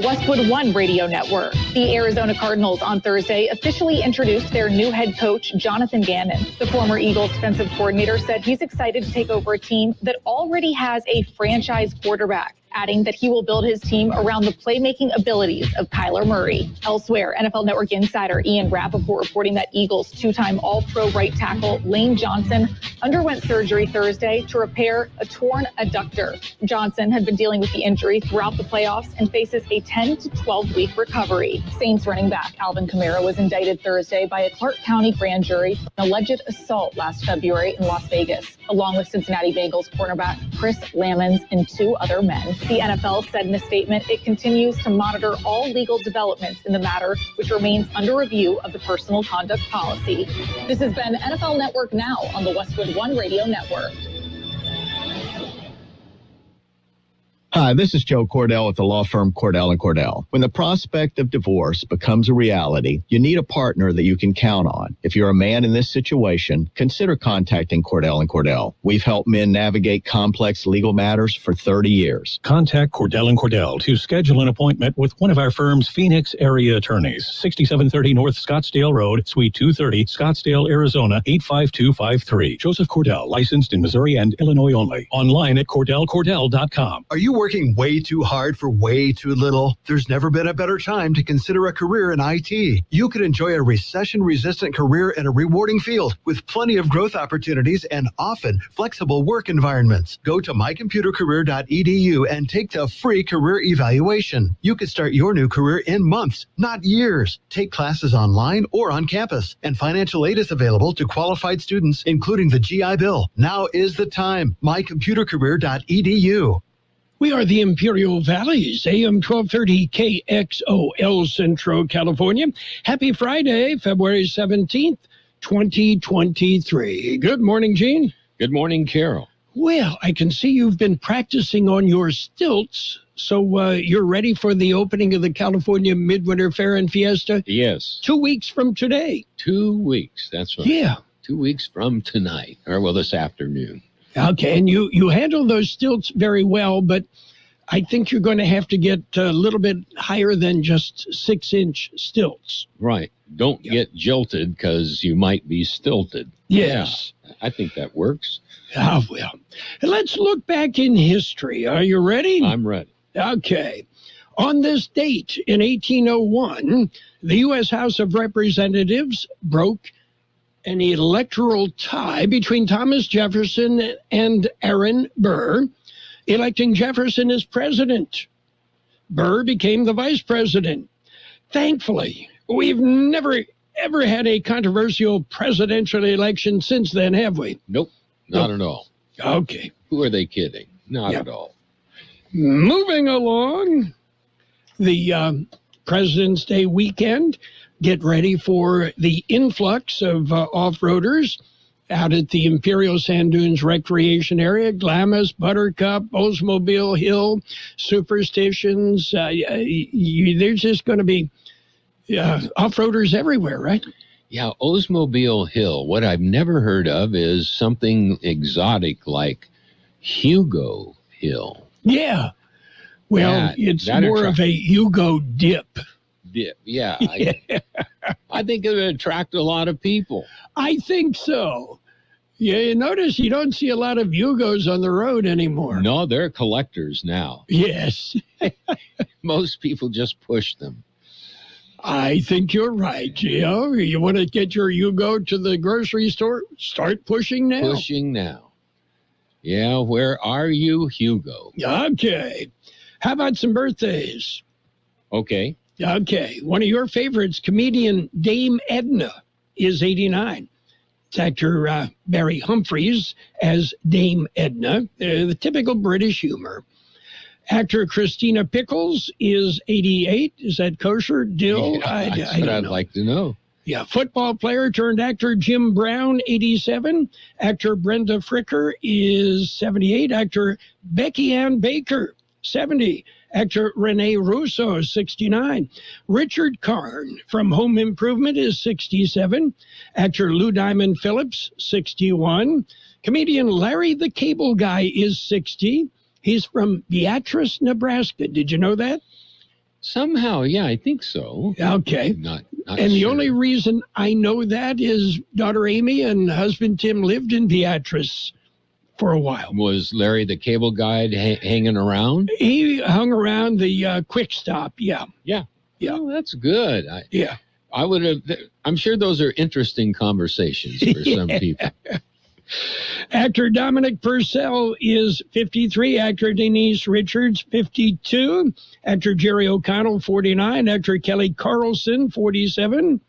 Westwood One Radio Network. The Arizona Cardinals on Thursday officially introduced their new head coach, Jonathan Gannon. The former Eagles defensive coordinator said he's excited to take over a team that already has a franchise quarterback, adding that he will build his team around the playmaking abilities of Kyler Murray. Elsewhere, NFL Network insider Ian Rappaport reporting that Eagles two-time All-Pro right tackle Lane Johnson underwent surgery Thursday to repair a torn adductor. Johnson had been dealing with the injury throughout the playoffs and faces a 10 to 12-week recovery. Saints running back Alvin Kamara was indicted Thursday by a Clark County grand jury for an alleged assault last February in Las Vegas, along with Cincinnati Bengals cornerback Chris Lamons and two other men. The NFL said in a statement it continues to monitor all legal developments in the matter, which remains under review of the personal conduct policy. This has been NFL Network Now on the Westwood One Radio Network. Hi, this is Joe Cordell with the law firm Cordell & Cordell. When the prospect of divorce becomes a reality, you need a partner that you can count on. If you're a man in this situation, consider contacting Cordell & Cordell. We've helped men navigate complex legal matters for 30 years. Contact Cordell & Cordell to schedule an appointment with one of our firm's Phoenix area attorneys. 6730 North Scottsdale Road, Suite 230, Scottsdale, Arizona, 85253. Joseph Cordell, licensed in Missouri and Illinois only. Online at CordellCordell.com. Are you working way too hard for way too little? There's never been a better time to consider a career in IT. You could enjoy a recession-resistant career in a rewarding field with plenty of growth opportunities and often flexible work environments. Go to mycomputercareer.edu and take the free career evaluation. You could start your new career in months, not years. Take classes online or on campus, and financial aid is available to qualified students, including the GI Bill. Now is the time. mycomputercareer.edu. We are the Imperial Valleys, AM 1230 KXO, El Centro, California. Happy Friday, February 17th, 2023. Good morning, Gene. Good morning, Carroll. Well, I can see you've been practicing on your stilts, so you're ready for the opening of the California Midwinter Fair and Fiesta? Yes. 2 weeks from today. 2 weeks, that's right. Yeah. 2 weeks from tonight, or well, this afternoon. Okay, and you handle those stilts very well, but I think you're going to have to get a little bit higher than just 6-inch stilts. Right. Don't get jilted because you might be stilted. Yes. Yeah, I think that works. Ah, well. Let's look back in history. Are you ready? I'm ready. Okay. On this date in 1801, the U.S. House of Representatives broke an electoral tie between Thomas Jefferson and Aaron Burr, electing Jefferson as president. Burr became the vice president. Thankfully, we've never, ever had a controversial presidential election since then, have we? Nope, not at all. Okay. Who are they kidding? Not at all. Moving along, the President's Day weekend. Get ready for the influx of off-roaders out at the Imperial Sand Dunes Recreation Area, Glamis, Buttercup, Oldsmobile Hill, Superstitions. There's just going to be off-roaders everywhere, right? Yeah, Oldsmobile Hill. What I've never heard of is something exotic like Hugo Hill. Yeah. Well, it's more of a Hugo dip. Yeah. I think it would attract a lot of people. I think so. Yeah, you notice you don't see a lot of Hugos on the road anymore. No, they're collectors now. Yes. Most people just push them. I think you're right, Gio. You want to get your Hugo to the grocery store? Start pushing now. Pushing now. Yeah, where are you, Hugo? Okay. How about some birthdays? Okay. One of your favorites, comedian Dame Edna, is 89. It's actor Barry Humphries as Dame Edna, the typical British humor. Actor Christina Pickles is 88. Is that kosher? Dill? Yeah, I don't know. I'd like to know. Yeah, football player turned actor Jim Brown, 87. Actor Brenda Fricker is 78. Actor Becky Ann Baker, 70. Actor Rene Russo, 69. Richard Karn from Home Improvement is 67. Actor Lou Diamond Phillips, 61. Comedian Larry the Cable Guy is 60. He's from Beatrice, Nebraska. Did you know that? Somehow, yeah, I think so. Okay. Not and the sure. only reason I know that is daughter Amy and husband Tim lived in Beatrice for a while. Was Larry the cable guide hanging around? He hung around the Quick Stop, yeah. Yeah. Yeah. Oh, that's good. I would have. I'm sure those are interesting conversations for some people. Actor Dominic Purcell is 53. Actor Denise Richards, 52. Actor Jerry O'Connell, 49. Actor Kelly Carlson, 47.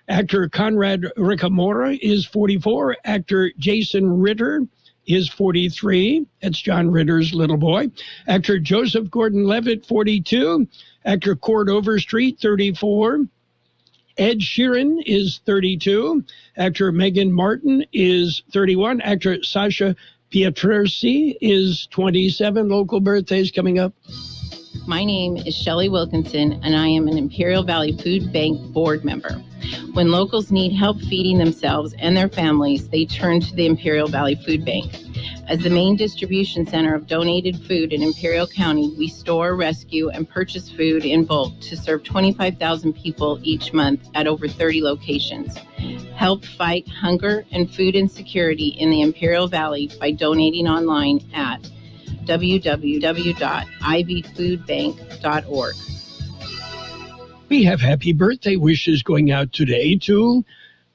Actor Conrad Ricamora is 44. Actor Jason Ritter is 43. That's John Ritter's little boy. Actor Joseph Gordon-Levitt, 42. Actor Cord Overstreet, 34. Ed Sheeran is 32. Actor Megan Martin is 31. Actor Sasha Pietrussi is 27. Local birthdays coming up. My name is Shelley Wilkinson, and I am an Imperial Valley Food Bank board member. When locals need help feeding themselves and their families, they turn to the Imperial Valley Food Bank. As the main distribution center of donated food in Imperial County, we store, rescue, and purchase food in bulk to serve 25,000 people each month at over 30 locations. Help fight hunger and food insecurity in the Imperial Valley by donating online at www.ivfoodbank.org. We have happy birthday wishes going out today to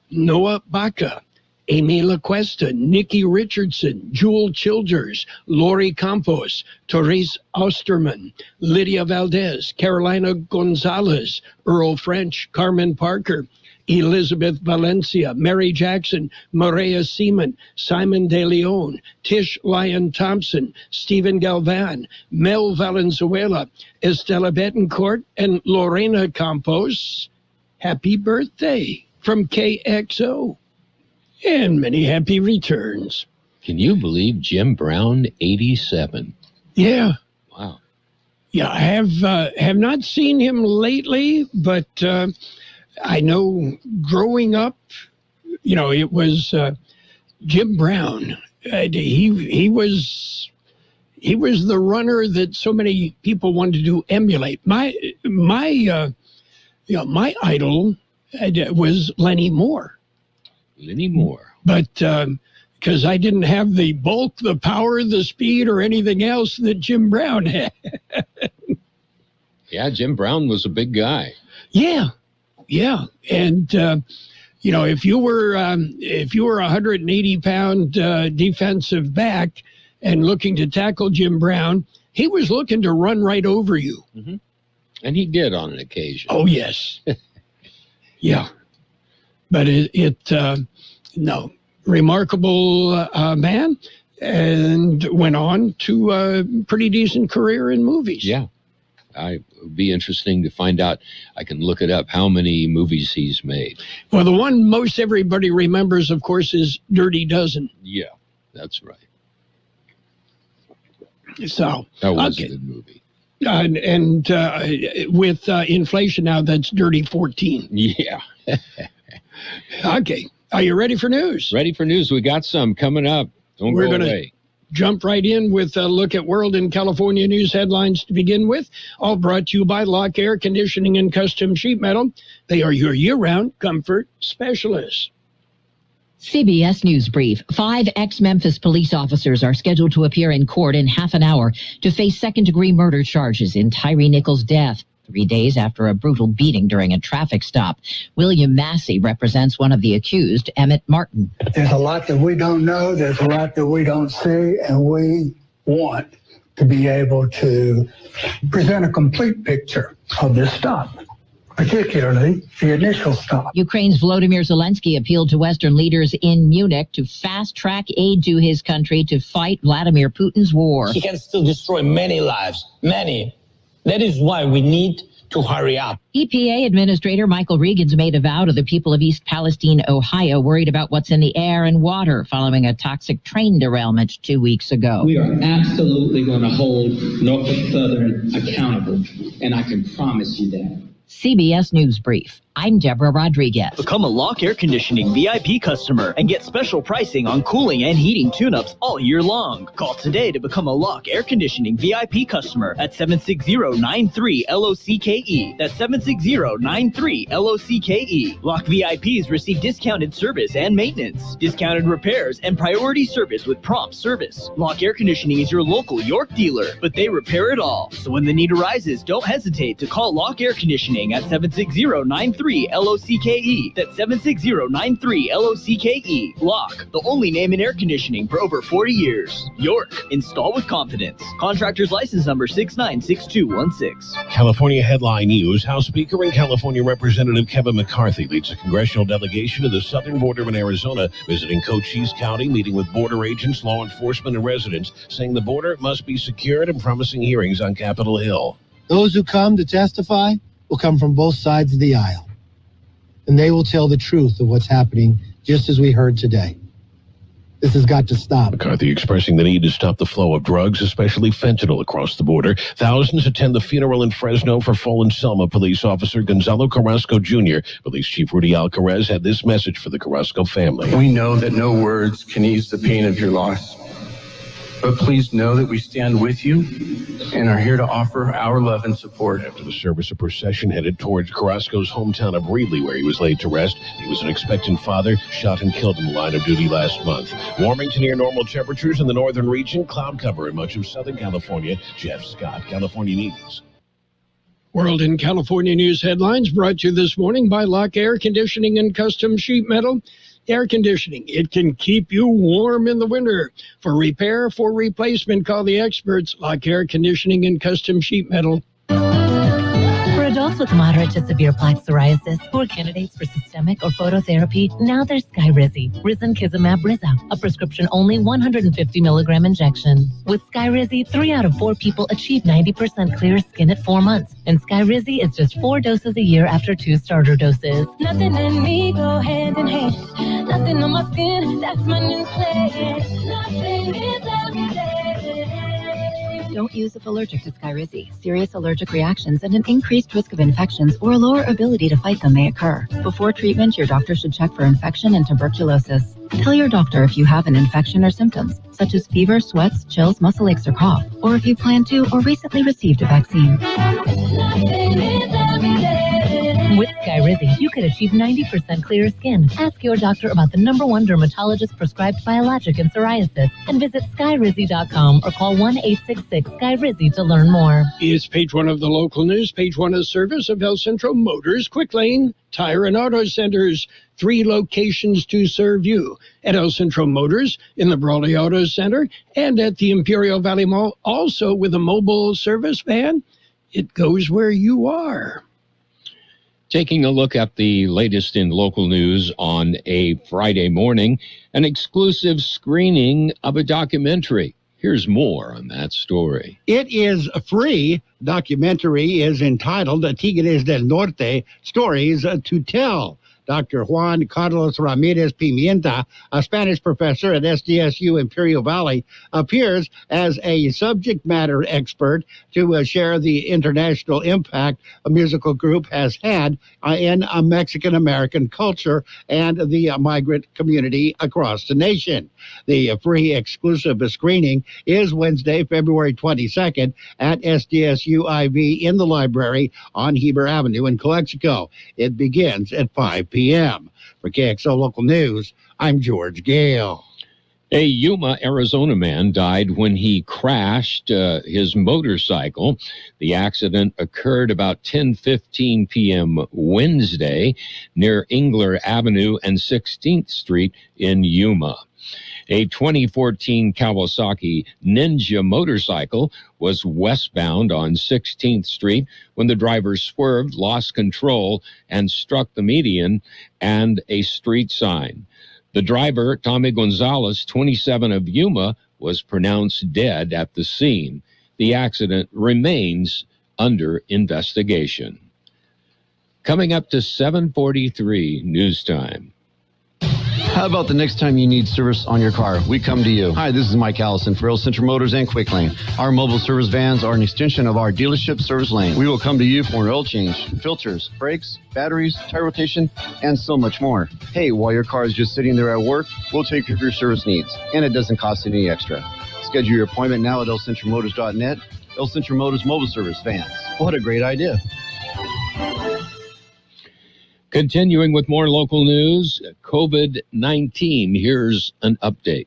Noah Baca, Amy LaQuesta, Nikki Richardson, Jewel Childers, Lori Campos, Therese Osterman, Lydia Valdez, Carolina Gonzalez, Earl French, Carmen Parker, Elizabeth Valencia, Mary Jackson, Maria Seaman, Simon De Leon, Tish Lyon Thompson, Stephen Galvan, Mel Valenzuela, Estela Betancourt, and Lorena Campos. Happy birthday from KXO. And many happy returns. Can you believe Jim Brown, 87? Yeah. Wow. Yeah, I have not seen him lately, but I know growing up, it was Jim Brown. He was the runner that so many people wanted to emulate. My idol was Lenny Moore. Lenny Moore. But because I didn't have the bulk, the power, the speed, or anything else that Jim Brown had. Yeah, Jim Brown was a big guy. Yeah. And if you were a 180-pound defensive back and looking to tackle Jim Brown, he was looking to run right over you. Mm-hmm. And he did on an occasion. Oh yes. Yeah. But remarkable man, and went on to a pretty decent career in movies. Yeah. It would be interesting to find out. I can look it up, how many movies he's made. Well, the one most everybody remembers, of course, is Dirty Dozen. Yeah, that's right. So that was a good movie. And with inflation now, that's Dirty 14. Yeah. Okay. Are you ready for news? Ready for news. We got some coming up. Don't go away. Jump right in with a look at World and California news headlines to begin with. All brought to you by Lock Air Conditioning and Custom Sheet Metal. They are your year-round comfort specialists. CBS News Brief. 5 ex-Memphis police officers are scheduled to appear in court in half an hour to face second-degree murder charges in Tyree Nichols' death, 3 days after a brutal beating during a traffic stop. William Massey represents one of the accused, Emmett Martin. There's a lot that we don't know. There's a lot that we don't see, and we want to be able to present a complete picture of this stop, particularly the initial stop. Ukraine's Volodymyr Zelensky appealed to Western leaders in Munich to fast-track aid to his country to fight Vladimir Putin's war. He can still destroy many lives, many. That is why we need to hurry up. EPA Administrator Michael Regan's made a vow to the people of East Palestine, Ohio, worried about what's in the air and water following a toxic train derailment 2 weeks ago. We are absolutely going to hold Norfolk Southern accountable, and I can promise you that. CBS News Brief. I'm Deborah Rodriguez. Become a Lock Air Conditioning VIP customer and get special pricing on cooling and heating tune-ups all year long. Call today to become a Lock Air Conditioning VIP customer at 760-93-LOCKE. That's 760-93-LOCKE. Lock VIPs receive discounted service and maintenance, discounted repairs, and priority service with prompt service. Lock Air Conditioning is your local York dealer, but they repair it all. So when the need arises, don't hesitate to call Lock Air Conditioning at 760-93-LOCKE. That's 760-93-LOCKE. Lock, the only name in air conditioning for over 40 years. York, install with confidence. Contractor's license number 696216. California headline news. House Speaker and California Representative Kevin McCarthy leads a congressional delegation to the southern border of Arizona, visiting Cochise County, meeting with border agents, law enforcement, and residents, saying the border must be secured and promising hearings on Capitol Hill. Those who come to testify will come from both sides of the aisle, and they will tell the truth of what's happening, just as we heard today. This has got to stop. McCarthy expressing the need to stop the flow of drugs, especially fentanyl, across the border. Thousands attend the funeral in Fresno for fallen Selma police officer Gonzalo Carrasco Jr. Police Chief Rudy Alcarez had this message for the Carrasco family. We know that no words can ease the pain of your loss, but please know that we stand with you and are here to offer our love and support. After the service, a procession headed towards Carrasco's hometown of Reedley, where he was laid to rest. He was an expectant father, shot and killed in the line of duty last month. Warming to near normal temperatures in the northern region, cloud cover in much of Southern California. Jeff Scott, California News. World in California News headlines brought to you this morning by Lock Air Conditioning and Custom Sheet Metal. Air conditioning, it can keep you warm in the winter. For repair, for replacement, call the experts. Lock Air Conditioning and Custom Sheet Metal. For adults with moderate to severe plaque psoriasis who are candidates for systemic or phototherapy, now there's Skyrizi, Risankizumab Rizza, a prescription-only 150 milligram injection. With Skyrizi, 3 out of 4 people achieve 90% clear skin at 4 months, and Skyrizi is just 4 doses a year after 2 starter doses. Nothing and me go hand in hand. Nothing on my skin, that's my new plan. Nothing is every day. Don't use if allergic to Skyrizi. Serious allergic reactions and an increased risk of infections or a lower ability to fight them may occur. Before treatment, your doctor should check for infection and tuberculosis. Tell your doctor if you have an infection or symptoms, such as fever, sweats, chills, muscle aches, or cough, or if you plan to or recently received a vaccine. With Skyrizi, you could achieve 90% clear skin. Ask your doctor about the #1 dermatologist-prescribed biologic in psoriasis and visit skyrizi.com or call 1-866-SKYRIZI to learn more. It's page 1 of the local news, page 1 of service of El Centro Motors, Quick Lane, Tire and Auto Centers. 3 locations to serve you at El Centro Motors, in the Brawley Auto Center, and at the Imperial Valley Mall, also with a mobile service van. It goes where you are. Taking a look at the latest in local news on a Friday morning, an exclusive screening of a documentary. Here's more on that story. It is free. Documentary is entitled Tigres del Norte, Stories to Tell. Dr. Juan Carlos Ramirez Pimienta, a Spanish professor at SDSU Imperial Valley, appears as a subject matter expert to share the international impact a musical group has had in Mexican-American culture and the migrant community across the nation. The free exclusive screening is Wednesday, February 22nd at SDSU IV in the library on Heber Avenue in Calexico. It begins at 5 p.m. For KXO Local News, I'm George Gale. A Yuma, Arizona man died when he crashed his motorcycle. The accident occurred about 10:15 p.m. Wednesday near Engler Avenue and 16th Street in Yuma. A 2014 Kawasaki Ninja motorcycle was westbound on 16th Street when the driver swerved, lost control, and struck the median and a street sign. The driver, Tommy Gonzalez, 27 of Yuma, was pronounced dead at the scene. The accident remains under investigation. Coming up to 7:43 news time. How about the next time you need service on your car? We come to you. Hi, this is Mike Allison for Earl Central Motors and Quick Lane. Our mobile service vans are an extension of our dealership service lane. We will come to you for an oil change, filters, brakes, batteries, tire rotation, and so much more. Hey, while your car is just sitting there at work, we'll take care of your service needs, and it doesn't cost any extra. Schedule your appointment now at elcentralmotors.net. El Central Motors Mobile Service Vans. What a great idea. Continuing with more local news, COVID-19. Here's an update.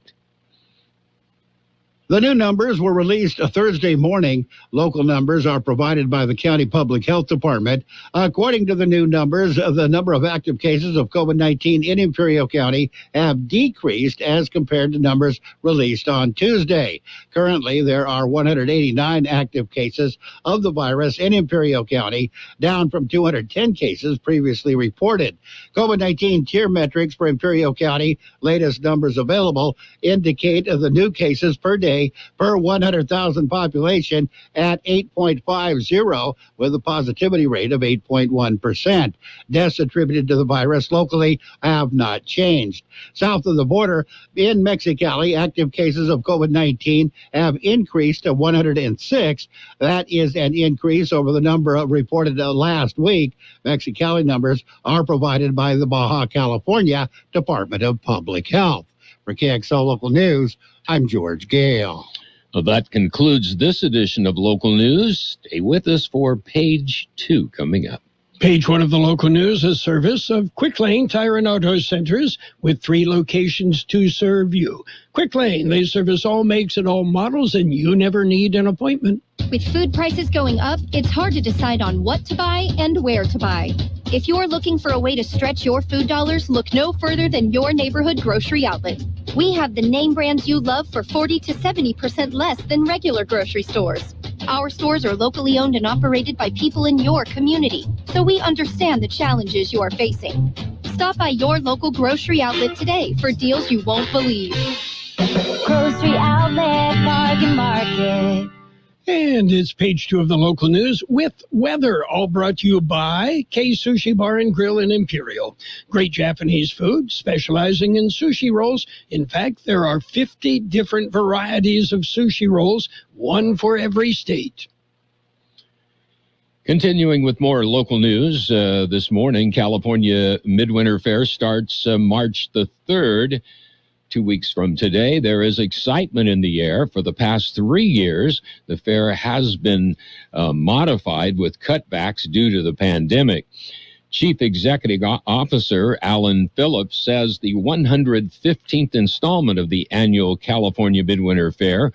The new numbers were released Thursday morning. Local numbers are provided by the County Public Health Department. According to the new numbers, the number of active cases of COVID-19 in Imperial County have decreased as compared to numbers released on Tuesday. Currently, there are 189 active cases of the virus in Imperial County, down from 210 cases previously reported. COVID-19 tier metrics for Imperial County, latest numbers available, indicate the new cases per day per 100,000 population at 8.50, with a positivity rate of 8.1%. Deaths attributed to the virus locally have not changed. South of the border, in Mexicali, active cases of COVID-19 have increased to 106. That is an increase over the number reported last week. Mexicali numbers are provided by the Baja California Department of Public Health. For KXO Local News, I'm George Gale. Well, that concludes this edition of Local News. Stay with us for Page 2 coming up. Page 1 of the local news, a service of Quick Lane Tire and Auto Centers with 3 locations to serve you. Quick Lane, they service all makes and all models, and you never need an appointment. With food prices going up, it's hard to decide on what to buy and where to buy. If you're looking for a way to stretch your food dollars, look no further than your neighborhood grocery outlet. We have the name brands you love for 40 to 70% less than regular grocery stores. Our stores are locally owned and operated by people in your community, so we understand the challenges you are facing. Stop by your local grocery outlet today for deals you won't believe. Grocery Outlet Bargain Market. And it's Page 2 of the local news with weather, all brought to you by K Sushi Bar and Grill in Imperial. Great Japanese food, specializing in sushi rolls. In fact, there are 50 different varieties of sushi rolls, one for every state. Continuing with more local news, this morning, California Midwinter Fair starts March the 3rd. 2 weeks from today. There is excitement in the air. For the past 3 years, the fair has been modified with cutbacks due to the pandemic. Chief Executive Officer Alan Phillips says the 115th installment of the annual California Midwinter Fair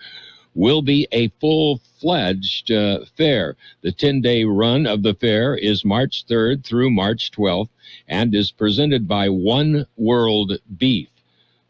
will be a full-fledged fair. The 10-day run of the fair is March 3rd through March 12th and is presented by One World Beef.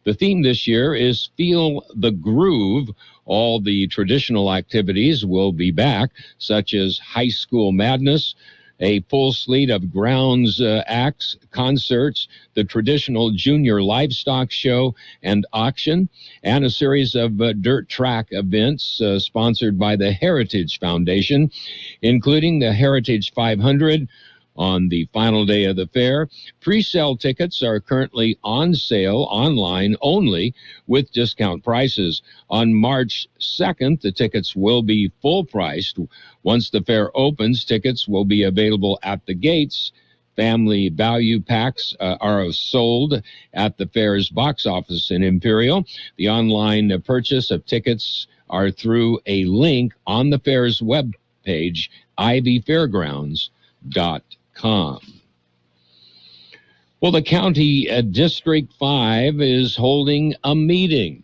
The theme this year is Feel the Groove. All the traditional activities will be back, such as High School Madness, a full slate of grounds acts, concerts, the traditional junior livestock show and auction, and a series of dirt track events sponsored by the Heritage Foundation, including the Heritage 500, on the final day of the fair. Pre-sale tickets are currently on sale online only with discount prices. On March 2nd, the tickets will be full-priced. Once the fair opens, tickets will be available at the gates. Family value packs are sold at the fair's box office in Imperial. The online purchase of tickets are through a link on the fair's webpage, ivyfairgrounds.com. Well, the County District 5 is holding a meeting.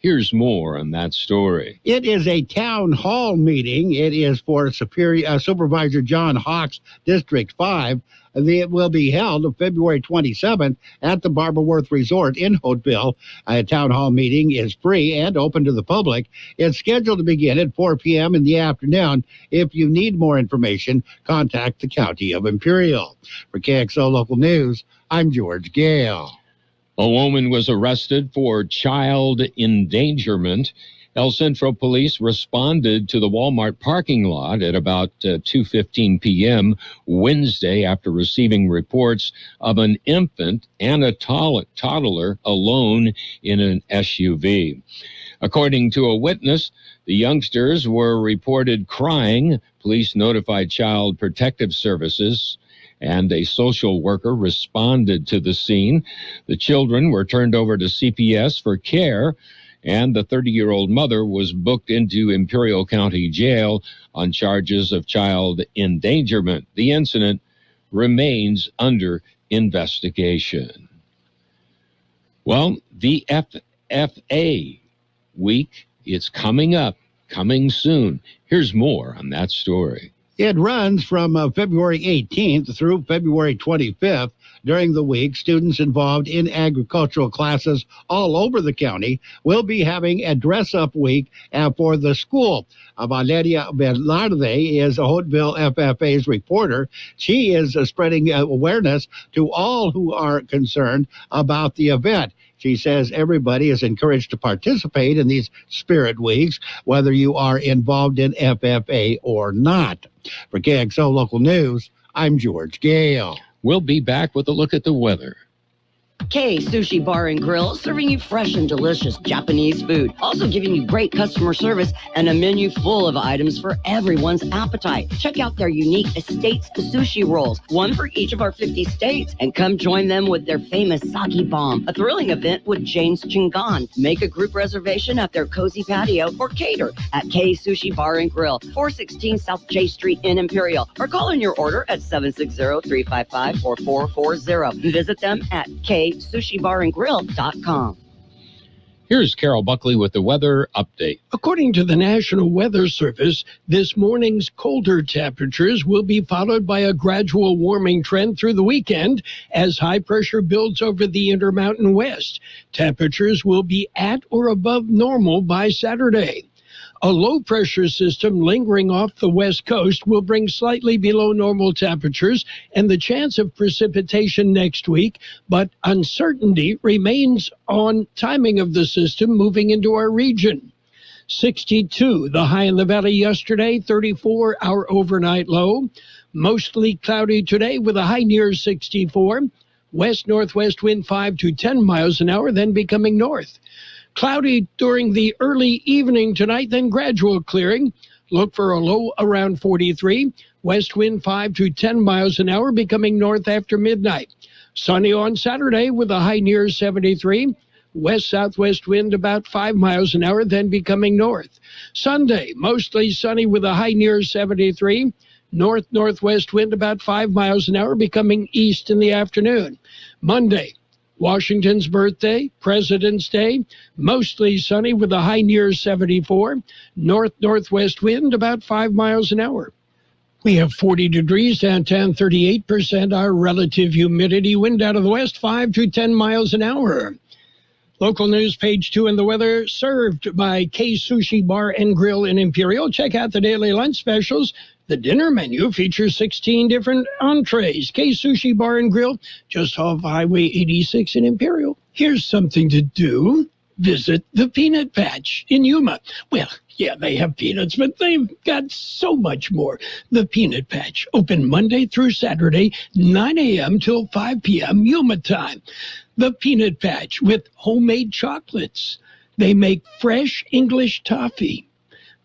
Here's more on that story. It is a town hall meeting. It is for Supervisor John Hawks, District 5. It will be held on February 27th at the Barberworth Resort in Hopeville. A town hall meeting is free and open to the public. It's scheduled to begin at 4 p.m. in the afternoon. If you need more information, contact the County of Imperial. For KXO Local News, I'm George Gale. A woman was arrested for child endangerment El Centro Police responded to the Walmart parking lot at about 2:15 p.m. Wednesday after receiving reports of an infant and a toddler alone in an SUV. According to a witness, the youngsters were reported crying. Police notified Child Protective Services, and a social worker responded to the scene. The children were turned over to CPS for care, and the 30-year-old mother was booked into Imperial County Jail on charges of child endangerment. The incident remains under investigation. Well, the FFA week, it's coming up, coming soon. Here's more on that story. It runs from February 18th through February 25th. During the week, students involved in agricultural classes all over the county will be having a dress-up week for the school. Valeria Velarde is Hauteville FFA's reporter. She is spreading awareness to all who are concerned about the event. She says everybody is encouraged to participate in these spirit weeks, whether you are involved in FFA or not. For KXO Local News, I'm George Gale. We'll be back with a look at the weather. K Sushi Bar and Grill, serving you fresh and delicious Japanese food. Also giving you great customer service and a menu full of items for everyone's appetite. Check out their unique Estates Sushi Rolls, one for each of our 50 states, and come join them with their famous Sake Bomb, a thrilling event with James Chingon. Make a group reservation at their cozy patio or cater at K Sushi Bar and Grill, 416 South J Street in Imperial, or call in your order at 760-355-4440. Visit them at KSushiBarandGrill.com. Here's Carroll Buckley with the weather update. According to the National Weather Service, this morning's colder temperatures will be followed by a gradual warming trend through the weekend as high pressure builds over the Intermountain West. Temperatures will be at or above normal by Saturday. A low-pressure system lingering off the west coast will bring slightly below normal temperatures and the chance of precipitation next week, but uncertainty remains on timing of the system moving into our region. 62, the high in the valley yesterday, 34, our overnight low. Mostly cloudy today with a high near 64. West-northwest wind 5 to 10 miles an hour, then becoming north. Cloudy during the early evening tonight, then gradual clearing. Look for a low around 43. West wind 5 to 10 miles an hour, becoming north after midnight. Sunny on Saturday with a high near 73. West-southwest wind about 5 miles an hour, then becoming north. Sunday, mostly sunny with a high near 73. North-northwest wind about 5 miles an hour, becoming east in the afternoon. Monday, Washington's birthday, President's Day, mostly sunny with a high near 74, north-northwest wind about 5 miles an hour. We have 40 degrees downtown, 38% our relative humidity, wind out of the west 5 to 10 miles an hour. Local news, page 2 in the weather, served by K Sushi Bar and Grill in Imperial. Check out the daily lunch specials. The dinner menu features 16 different entrees. K Sushi Bar and Grill, just off Highway 86 in Imperial. Here's something to do. Visit the Peanut Patch in Yuma. Well, yeah, they have peanuts, but they've got so much more. The Peanut Patch, open Monday through Saturday, 9 a.m. till 5 p.m. Yuma time. The Peanut Patch with homemade chocolates. They make fresh English toffee.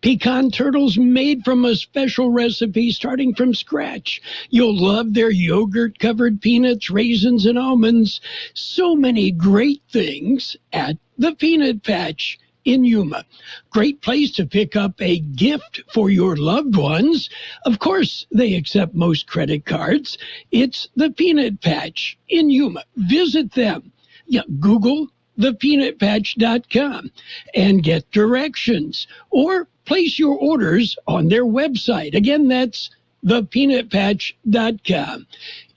Pecan turtles made from a special recipe starting from scratch. You'll love their yogurt-covered peanuts, raisins, and almonds. So many great things at the Peanut Patch in Yuma. Great place to pick up a gift for your loved ones. Of course, they accept most credit cards. It's the Peanut Patch in Yuma. Visit them. Yeah, Google thepeanutpatch.com and get directions, or place your orders on their website. Again, that's thepeanutpatch.com.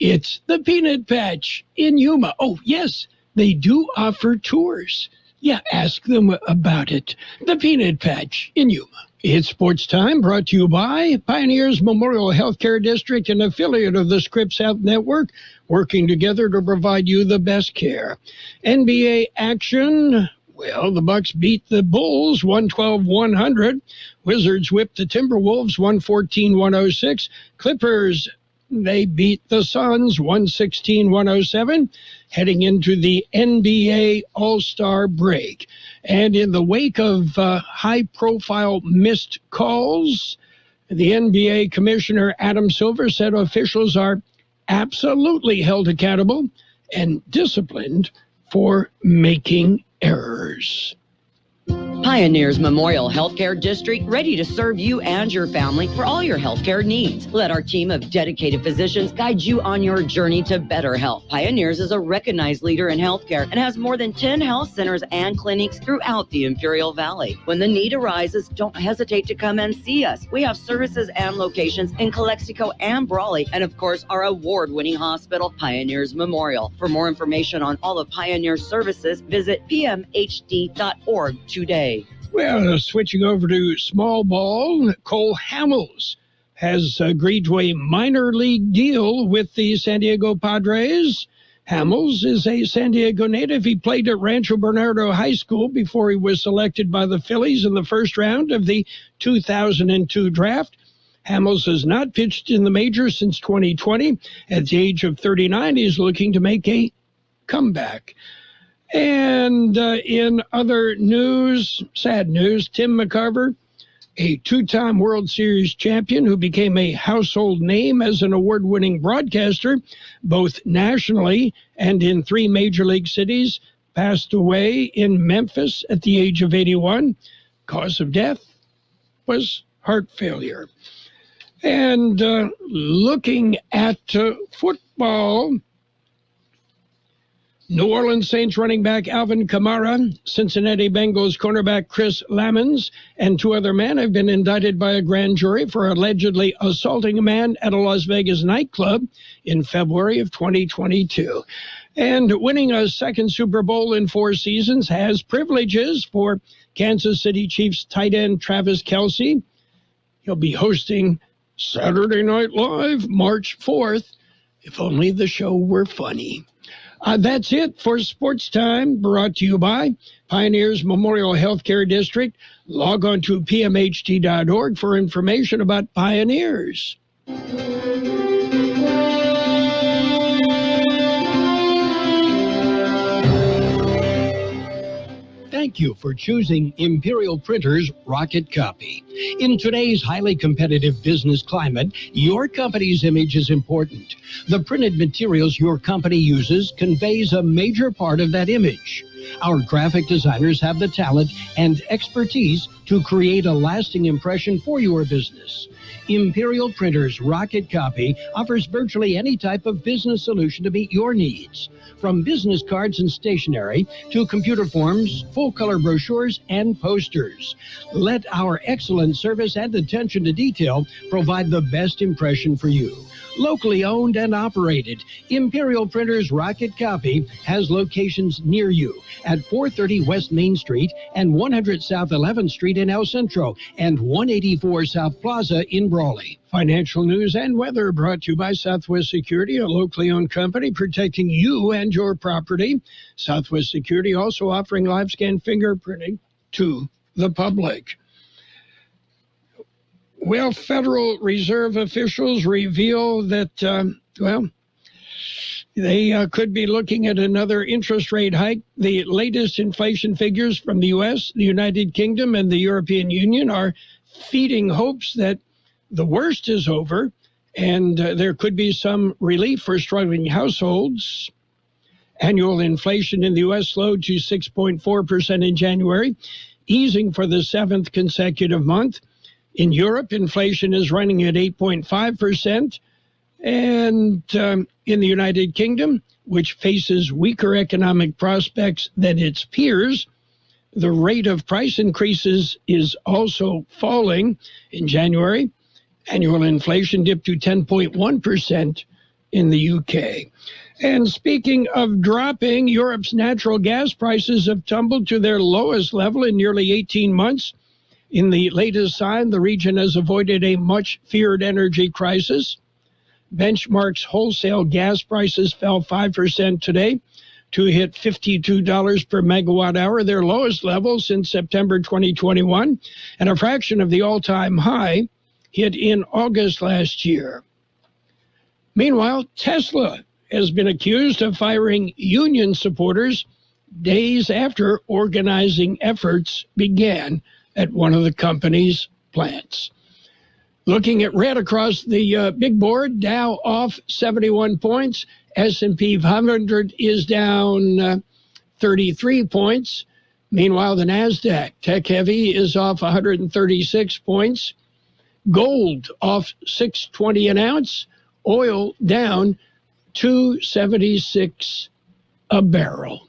It's the Peanut Patch in Yuma. Oh, yes, they do offer tours. Yeah, ask them about it. The Peanut Patch in Yuma. It's Sports Time, brought to you by Pioneers Memorial Healthcare District, an affiliate of the Scripps Health Network, working together to provide you the best care. NBA action Well, the Bucks beat the Bulls 112-100. Wizards whipped the Timberwolves 114-106. Clippers, they beat the Suns 116-107, heading into the NBA All-Star break. And in the wake of high-profile missed calls, the NBA Commissioner Adam Silver said officials are absolutely held accountable and disciplined for making errors. Pioneers Memorial Healthcare District, ready to serve you and your family for all your healthcare needs. Let our team of dedicated physicians guide you on your journey to better health. Pioneers is a recognized leader in healthcare and has more than 10 health centers and clinics throughout the Imperial Valley. When the need arises, don't hesitate to come and see us. We have services and locations in Calexico and Brawley, and of course, our award-winning hospital, Pioneers Memorial. For more information on all of Pioneer's services, visit pmhd.org today. Well, switching over to small ball, Cole Hamels has agreed to a minor league deal with the San Diego Padres. Hamels is a San Diego native. He played at Rancho Bernardo High School before he was selected by the Phillies in the first round of the 2002 draft. Hamels has not pitched in the majors since 2020. At the age of 39, he's looking to make a comeback. And in other news, sad news, Tim McCarver, a two-time World Series champion who became a household name as an award-winning broadcaster, both nationally and in 3 major league cities, passed away in Memphis at the age of 81. Cause of death was heart failure. And looking at football, New Orleans Saints running back Alvin Kamara, Cincinnati Bengals cornerback Chris Lamons, and 2 other men have been indicted by a grand jury for allegedly assaulting a man at a Las Vegas nightclub in February of 2022. And winning a second Super Bowl in 4 seasons has privileges for Kansas City Chiefs tight end Travis Kelce. He'll be hosting Saturday Night Live March 4th. If only the show were funny. That's it for Sports Time, brought to you by Pioneers Memorial Healthcare District. Log on to pmht.org for information about Pioneers. Thank you for choosing Imperial Printers Rocket Copy. In today's highly competitive business climate, your company's image is important. The printed materials your company uses conveys a major part of that image. Our graphic designers have the talent and expertise to create a lasting impression for your business. Imperial Printers Rocket Copy offers virtually any type of business solution to meet your needs. From business cards and stationery to computer forms, full-color brochures, and posters. Let our excellent service and attention to detail provide the best impression for you. Locally owned and operated, Imperial Printers Rocket Copy has locations near you at 430 West Main Street and 100 South 11th Street in El Centro and 184 South Plaza in Brawley. Financial news and weather brought to you by Southwest Security, a locally owned company protecting you and your property. Southwest Security also offering live scan fingerprinting to the public. Well, Federal Reserve officials reveal that, they could be looking at another interest rate hike. The latest inflation figures from the U.S., the United Kingdom, and the European Union are feeding hopes that the worst is over and there could be some relief for struggling households. Annual inflation in the U.S. slowed to 6.4% in January, easing for the 7th consecutive month. In Europe, inflation is running at 8.5%. And in the United Kingdom, which faces weaker economic prospects than its peers, the rate of price increases is also falling. In January, annual inflation dipped to 10.1% in the UK. And speaking of dropping, Europe's natural gas prices have tumbled to their lowest level in nearly 18 months. In the latest sign, the region has avoided a much-feared energy crisis. Benchmark's wholesale gas prices fell 5% today to hit $52 per megawatt hour, their lowest level since September 2021, and a fraction of the all-time high hit in August last year. Meanwhile, Tesla has been accused of firing union supporters days after organizing efforts began at one of the company's plants. Looking at red across the big board, Dow off 71 points. S&P 500 is down 33 points. Meanwhile, the NASDAQ tech-heavy is off 136 points. Gold off $6.20 an ounce. Oil down $2.76 a barrel.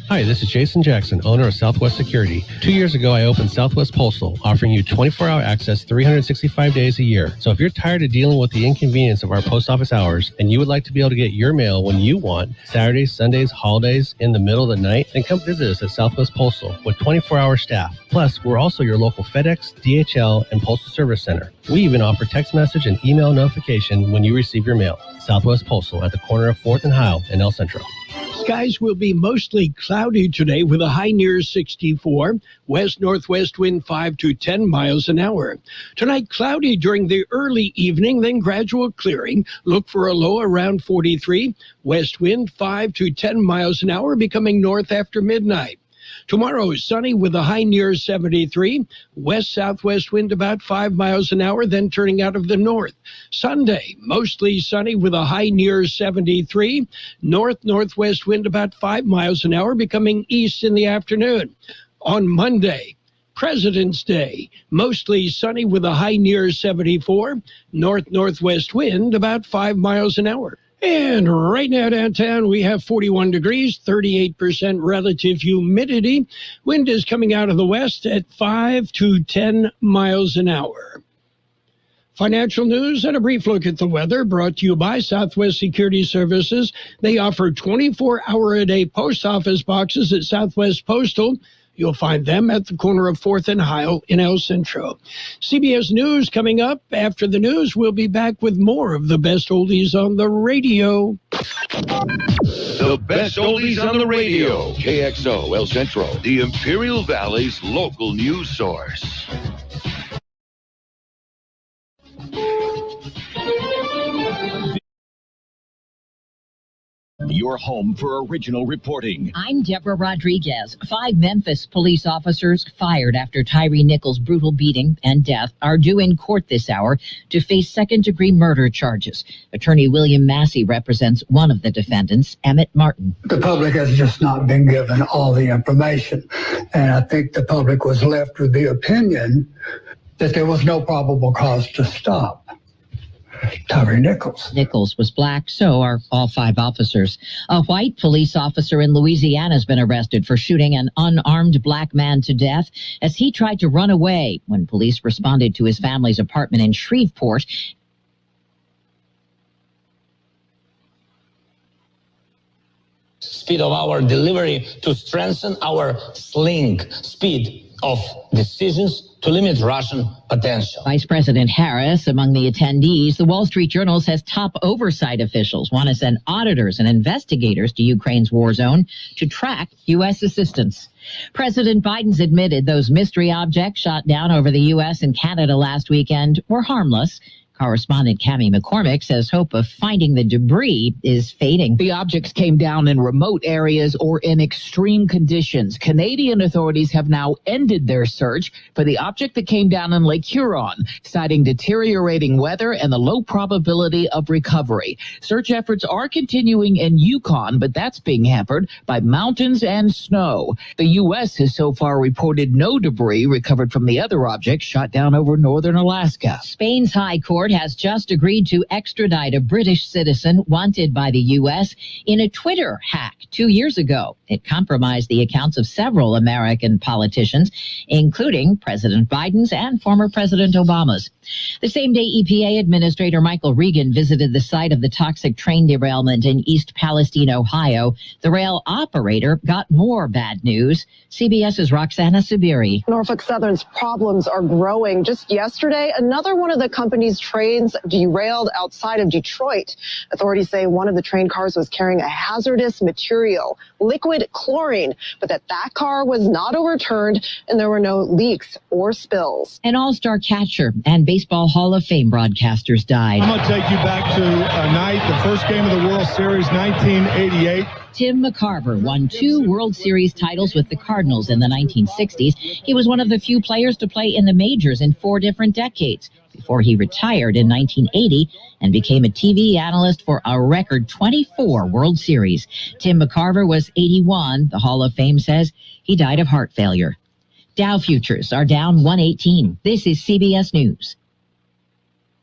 Hi, this is Jason Jackson, owner of Southwest Security. 2 years ago, I opened Southwest Postal, offering you 24-hour access 365 days a year. So if you're tired of dealing with the inconvenience of our post office hours and you would like to be able to get your mail when you want, Saturdays, Sundays, holidays, in the middle of the night, then come visit us at Southwest Postal with 24-hour staff. Plus, we're also your local FedEx, DHL, and Postal Service Center. We even offer text message and email notification when you receive your mail. Southwest Postal at the corner of 4th and Heil in El Centro. Skies will be mostly cloudy today with a high near 64. West-northwest wind 5 to 10 miles an hour. Tonight, cloudy during the early evening, then gradual clearing. Look for a low around 43. West wind 5 to 10 miles an hour, becoming north after midnight. Tomorrow is sunny with a high near 73. West-southwest wind about 5 miles an hour, then turning out of the north. Sunday, mostly sunny with a high near 73. North-northwest wind about 5 miles an hour, becoming east in the afternoon. On Monday, President's Day, mostly sunny with a high near 74. North-northwest wind about 5 miles an hour. And right now downtown, we have 41 degrees, 38% relative humidity. Wind is coming out of the west at 5 to 10 miles an hour. Financial news and a brief look at the weather brought to you by Southwest Security Services. They offer 24-hour-a-day post office boxes at Southwest Postal. You'll find them at the corner of 4th and Heil in El Centro. CBS News coming up. After the news, we'll be back with more of the best oldies on the radio. The best oldies on the radio. KXO El Centro, the Imperial Valley's local news source. Your home for original reporting. I'm Deborah Rodriguez. 5 Memphis police officers fired after Tyree Nichols' brutal beating and death are due in court this hour to face second-degree murder charges. Attorney William Massey represents one of the defendants, Emmett Martin. The public has just not been given all the information, and I think the public was left with the opinion that there was no probable cause to stop Tyree Nichols. Nichols was black, so are all 5 officers. A white police officer in Louisiana has been arrested for shooting an unarmed black man to death as he tried to run away when police responded to his family's apartment in Shreveport. Speed of our delivery to strengthen our sling speed of decisions to limit Russian potential. Vice President Harris among the attendees. The Wall Street Journal says top oversight officials want to send auditors and investigators to Ukraine's war zone to track U.S. assistance. President Biden's admitted those mystery objects shot down over the U.S. and Canada last weekend were harmless. Correspondent Cammie McCormick says hope of finding the debris is fading. The objects came down in remote areas or in extreme conditions. Canadian authorities have now ended their search for the object that came down in Lake Huron, citing deteriorating weather and the low probability of recovery. Search efforts are continuing in Yukon, but that's being hampered by mountains and snow. The U.S. has so far reported no debris recovered from the other objects shot down over northern Alaska. Spain's High Court has just agreed to extradite a British citizen wanted by the U.S. in a Twitter hack 2 years ago. It compromised the accounts of several American politicians, including President Biden's and former President Obama's. The same day, EPA Administrator Michael Regan visited the site of the toxic train derailment in East Palestine, Ohio. The rail operator got more bad news. CBS's Roxana Sabiri. Norfolk Southern's problems are growing. Just yesterday, another one of the company's trains trains derailed outside of Detroit. Authorities say one of the train cars was carrying a hazardous material, liquid chlorine, but that car was not overturned and there were no leaks or spills. An all-star catcher and Baseball Hall of Fame broadcasters died. I'm going to take you back to a night, the first game of the World Series, 1988. Tim McCarver won 2 World Series titles with the Cardinals in the 1960s. He was one of the few players to play in the majors in 4 different decades before he retired in 1980 and became a TV analyst for a record 24 World Series. Tim McCarver was 81. The Hall of Fame says he died of heart failure. Dow futures are down 118. This is CBS News.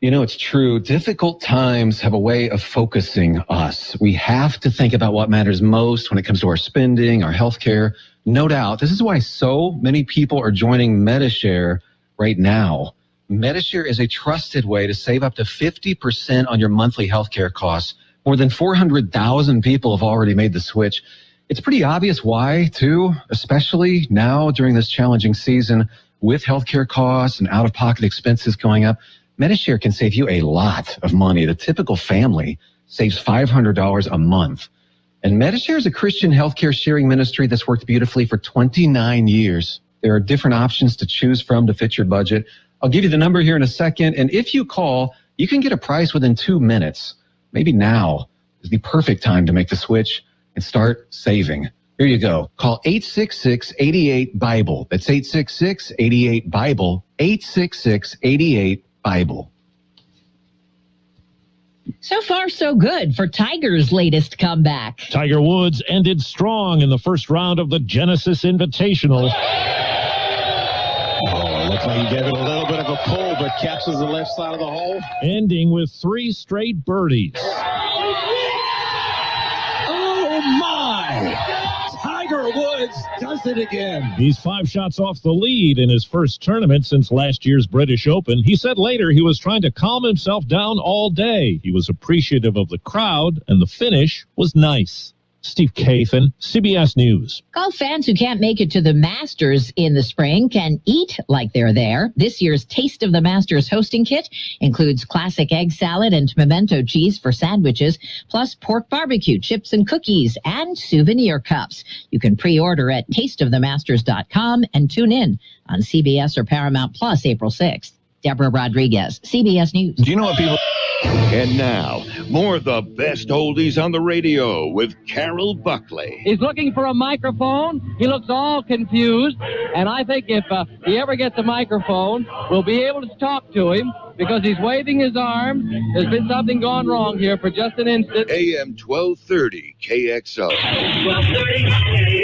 You know, it's true. Difficult times have a way of focusing us. We have to think about what matters most when it comes to our spending, our health care. No doubt. This is why so many people are joining MediShare right now. MediShare is a trusted way to save up to 50% on your monthly health care costs. More than 400,000 people have already made the switch. It's pretty obvious why, too, especially now during this challenging season with healthcare costs and out-of-pocket expenses going up. MediShare can save you a lot of money. The typical family saves $500 a month. And MediShare is a Christian healthcare sharing ministry that's worked beautifully for 29 years. There are different options to choose from to fit your budget. I'll give you the number here in a second. And if you call, you can get a price within 2 minutes. Maybe now is the perfect time to make the switch and start saving. Here you go. Call 866-88-BIBLE. That's 866-88-BIBLE. 866-88-BIBLE. So far, so good for Tiger's latest comeback. Tiger Woods ended strong in the first round of the Genesis Invitational. Oh, looks like he gave it a little bit of a pull, but catches the left side of the hole. Ending with 3 straight birdies. Oh, my! Tiger Woods does it again. He's 5 shots off the lead in his first tournament since last year's British Open. He said later he was trying to calm himself down all day. He was appreciative of the crowd, and the finish was nice. Steve Kathan, CBS News. Golf fans who can't make it to the Masters in the spring can eat like they're there. This year's Taste of the Masters hosting kit includes classic egg salad and pimento cheese for sandwiches, plus pork barbecue, chips and cookies, and souvenir cups. You can pre-order at tasteofthemasters.com and tune in on CBS or Paramount Plus April 6th. Deborah Rodriguez, CBS News. Do you know what people... And now, more of the best oldies on the radio with Carroll Buckley. He's looking for a microphone. He looks all confused. And I think if he ever gets a microphone, we'll be able to talk to him because he's waving his arms. There's been something gone wrong here for just an instant. AM 1230 KXO. 1230